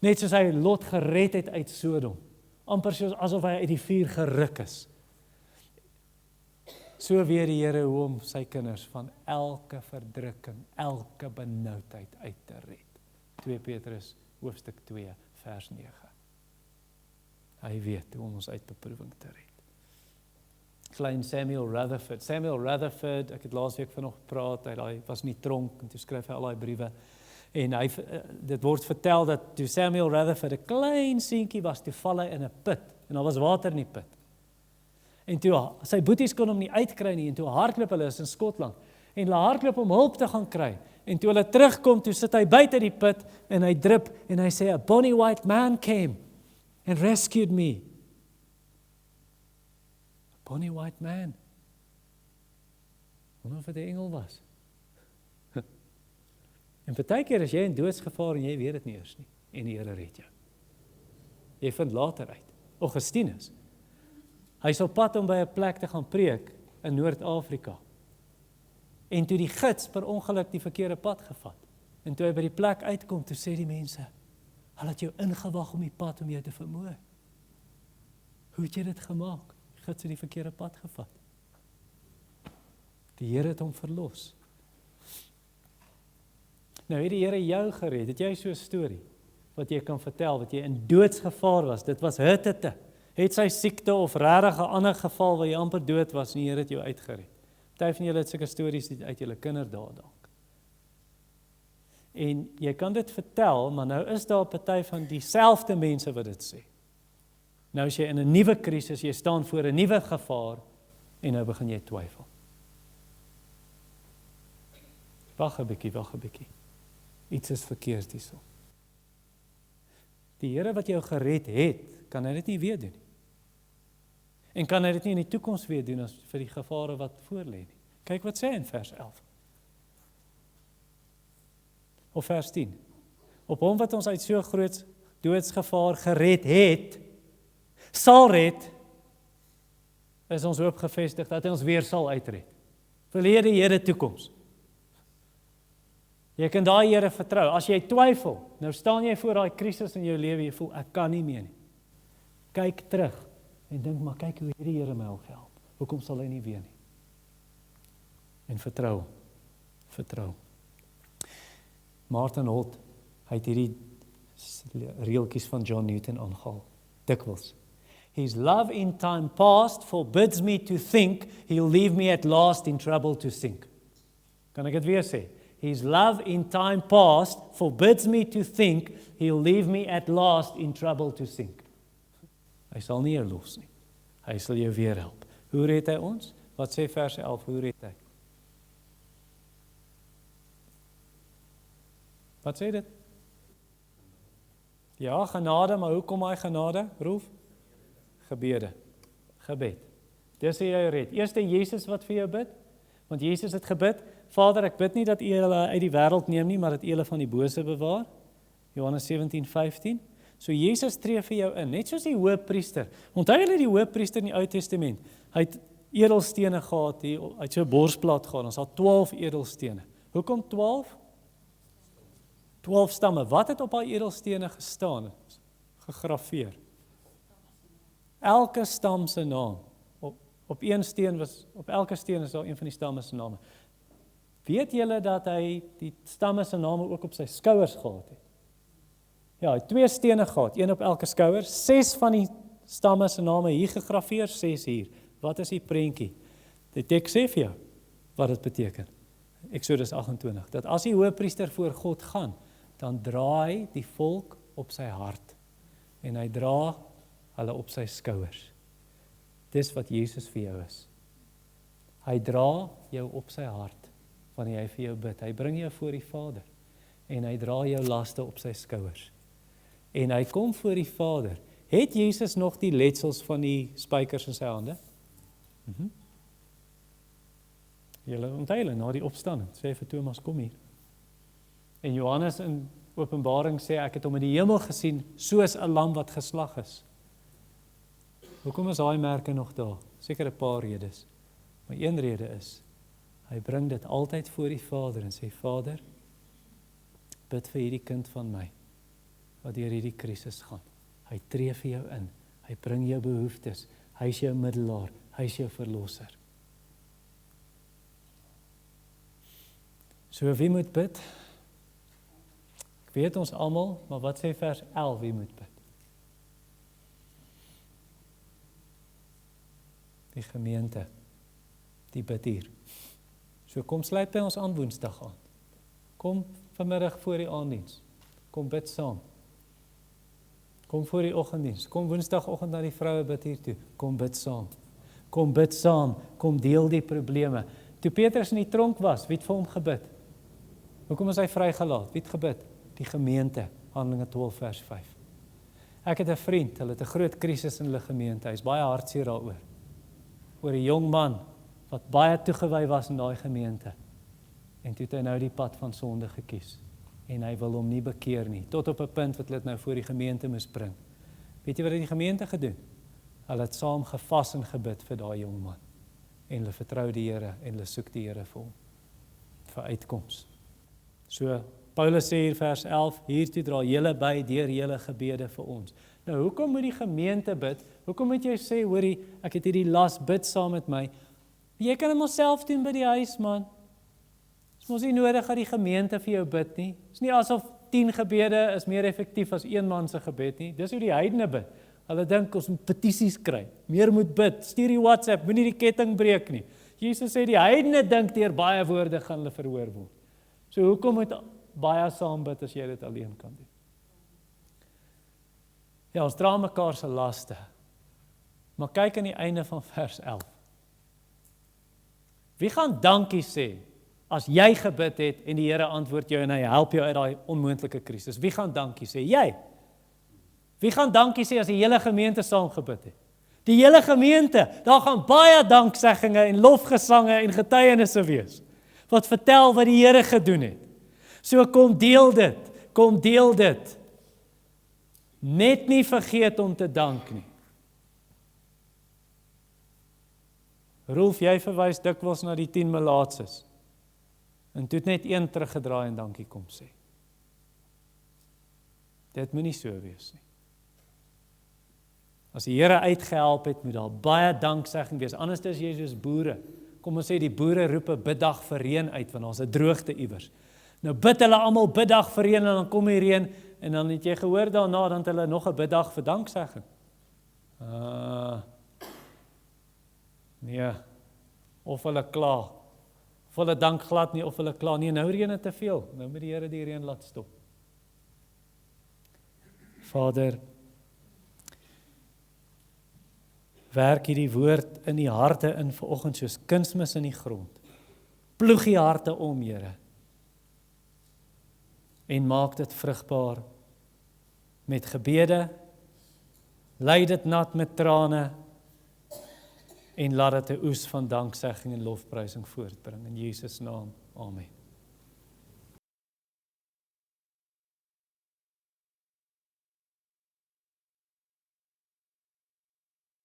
Net soos hy Lot gered het uit Sodom. Amper soos asof hy uit die vuur geruk is. So weet die Here hoe om sy kinders van elke verdrukking, elke benoudheid uit te red. 2 Petrus hoofstuk 2 vers 9. Hy weet hoe om ons uit beproewing te red. Klein Samuel Rutherford, ek het laasweek vanoggend gepraat, hy was in die tronk en toe skryf hy al daai briewe. En dit word vertel dat toe Samuel Rutherford 'n klein seentjie was, toe val hy in 'n put en daar was water in die put. En toe sy boeties kon hom nie uitkry nie en toe hardloop hulle is in Skotland en hulle hardloop om hulp te gaan kry. En toe hulle terugkom, toe sit hy buite die put en hy drup en hy sê, "A bonny white man came and rescued me." A bonny white man. Wonder of dit 'n engel was. En partykeer as jy in doodsgevaar en jy weet dit nie eers nie en die Here red jou. Jy vind later uit. Augustinus. Hy's op pad om by 'n plek te gaan preek in Noord-Afrika. En toe die gids per ongeluk die verkeerde pad gevat. En toe hy by die plek uitkom, toe sê die mense, hulle het jou ingewag om die pad om jou te vermoor. Hoe het jy dit gemaak? Die gids het die verkeerde pad gevat. Die Here het hom verlos. Nou het die Here jou gered. Het jy so 'n storie wat jy kan vertel, wat jy in doodsgevaar was? Dit was hitte. Het sy siekte of regtig 'n ander geval waar jy amper dood was, en die Here het jou uitgered. Party van julle het sulke stories uit julle kinderdae dalk. En jy kan dit vertel, maar nou is daar party van dieselfde mense wat dit sê. Nou as jy in 'n nuwe krisis, jy staan voor 'n nuwe gevaar en nou begin jy twyfel. Wag 'n bietjie. Iets is verkeerd hierso. Die Here wat jou gered het, kan hy dit nie weer doen nie. En kan hy dit nie in die toekoms weer doen as vir die gevare wat voor lê nie. Kyk wat sê hy in vers 11. Of vers 10. Op hom wat ons uit so groot doodsgevaar gered het, sal red, is ons hoop gevestig dat hy ons weer sal uitred. Verlede, hede, toekoms. Jy kan daai Here vertrou. As jy twyfel, nou staan jy voor daai krisis in jou lewe, jy voel ek kan nie meer nie. Kyk terug en dink maar kyk hoe hierdie Here my al gehelp. Hoekom sal hy nie weer nie? En vertrou. Martin Holt, hy het hierdie reeltjies van John Newton aangehaal. Dikwels. His love in time past forbids me to think he'll leave me at last in trouble to sink. Kan ek dit weer sê? His love in time past forbids me to think he'll leave me at last in trouble to sink. Hy sal nie jou los nie. Hy sal jou weer help. Hoe red hy ons? Wat sê vers 11? Hoe red hy? Wat sê dit? Ja, genade, maar hoe kom hy genade? Roef? Gebed. Dis hoe jy red. Eerste Jesus wat vir jou bid, want Jesus het gebid, Vader, ek bid nie dat U hulle uit die wêreld neem nie, maar dat U hulle van die bose bewaar. Johannes 17:15. So Jesus tree vir jou in, net soos die hoëpriester. Onthou julle die hoëpriester in die Ou Testament? Hy het edelstene gehad, hy het so 'n borsplaat gehad, ons het 12 edelstene. Hoekom 12? 12 stamme. Wat het op daai edelstene gestaan? Gegraveer. Elke stam se naam. Op elke steen is daar een van die stamme se name. Weet julle dat hy die stamme se name ook op sy skouers gehad het? Ja, hy het 2 stene gehad, een op elke skouer, 6 van die stamme se name hier gegraveer, 6 hier. Wat is die prentjie? Die teks sê vir jou wat dit beteken. Eksodus 28, dat as die hoëpriester voor God gaan, dan dra hy die volk op sy hart en hy dra hulle op sy skouers. Dis wat Jesus vir jou is. Hy dra jou op sy hart wanneer hy vir jou bid. Hy bring jou voor die Vader en hy dra jou laste op sy skouers. En hy kom voor die Vader. Het Jesus nog die letsels van die spykers in sy hande? Julle onthou na die opstanding, sê hy vir Thomas, kom hier. En Johannes in Openbaring sê, ek het hom in die hemel gesien, soos 'n lam wat geslag is. Hoekom is daai merke nog daar? Seker 'n paar redes. Maar een rede is, hy bring dit altyd voor die Vader en sê, Vader, bid vir hierdie kind van my, wat deur hierdie krisis gaan. Hy tree vir jou in, hy bring jou behoeftes, hy is jou middelaar, hy is jou verlosser. So wie moet bid? Ek weet ons almal, maar wat sê vers 11, wie moet bid? Die gemeente, die bid hier. So kom sluit by ons aan Woensdag aan. Kom vanmiddag voor die aanddiens. Kom bid saam. Kom voor die oggenddiens. Kom Woensdagoggend na die vroue bid hier toe. Kom bid saam. Kom bid saam. Kom deel die probleme. Toe Petrus in die tronk was, wie het vir hom gebid? Hoekom is hy vrygelaat? Wie het gebid? Die gemeente. Handelinge 12 vers 5. Ek het 'n vriend, hulle het 'n groot krisis in hulle gemeente. Hy is baie hartseer daaroor. Oor 'n jong man wat baie toegewy was in daai gemeente. En toe het hy nou die pad van sonde gekies. En hy wil hom nie bekeer nie. Tot op 'n punt wat hulle dit nou voor die gemeente moes bring. Weet jy wat die gemeente gedoen? Hulle het saam gevas en gebid vir daai jong man. En hulle vertrou die Here en hulle soek die Here vir hom. Vir uitkoms. So, Paulus sê hier vers 11, hiertoe dra julle by deur julle gebede vir ons. Nou, hoekom moet die gemeente bid? Hoekom moet jy sê, hoorie, ek het hierdie las, bid saam met my? Jy kan dit myself doen by die huis, man. Dit is mos nie nodig dat die gemeente vir jou bid nie. Dit is nie asof 10 gebede is meer effektief as 1 man se gebed nie. Dis hoe die heidene bid. Hulle dink ons moet petisies kry. Meer moet bid. Stuur die WhatsApp, moenie die ketting breek nie. Jesus sê die heidene dink deur baie woorde gaan hulle verhoor word. So hoekom moet baie saam bid as jy dit alleen kan doen? Ja, ons dra mekaar se laste. Maar kyk aan die einde van vers 11. Wie gaan dankie sê as jy gebid het en die Here antwoord jou en hy help jou uit daai onmoontlike krisis? Wie gaan dankie sê? Jy. Wie gaan dankie sê as die hele gemeente saam gebid het? Die hele gemeente. Daar gaan baie danksegginge en lofgesange en getuienisse wees wat vertel wat die Here gedoen het. So kom deel dit. Kom deel dit. Net nie vergeet om te dank nie. Rolf, jy verwys dikwels na die 10 melaatses. En toe het net een teruggedraai en dankie kom sê. Dit moet nie so wees nie. As die Here uitgehelp het, moet daar baie danksegging wees. Anders is jy soos boere. Kom ons sê die boere roep 'n biddag vir reën uit, want daar's 'n droogte iewers. Nou bid hulle almal biddag vir reën en dan kom die reën en dan het jy gehoor daarna dan het hulle nog 'n biddag vir danksegging. Nee, of hulle kla, of hulle dank glad nie, of hulle kla nie, nou reën te veel, nou moet die Here die reën laat stop. Vader, werk hierdie woord in die harte in vanoggend soos kunsmis in die grond. Ploeg die harte om, Here, en maak dit vrugbaar met gebede, lei dit nat met trane, en laat dit 'n oes van danksegging en lofprysing voortbring. In Jesus naam, amen.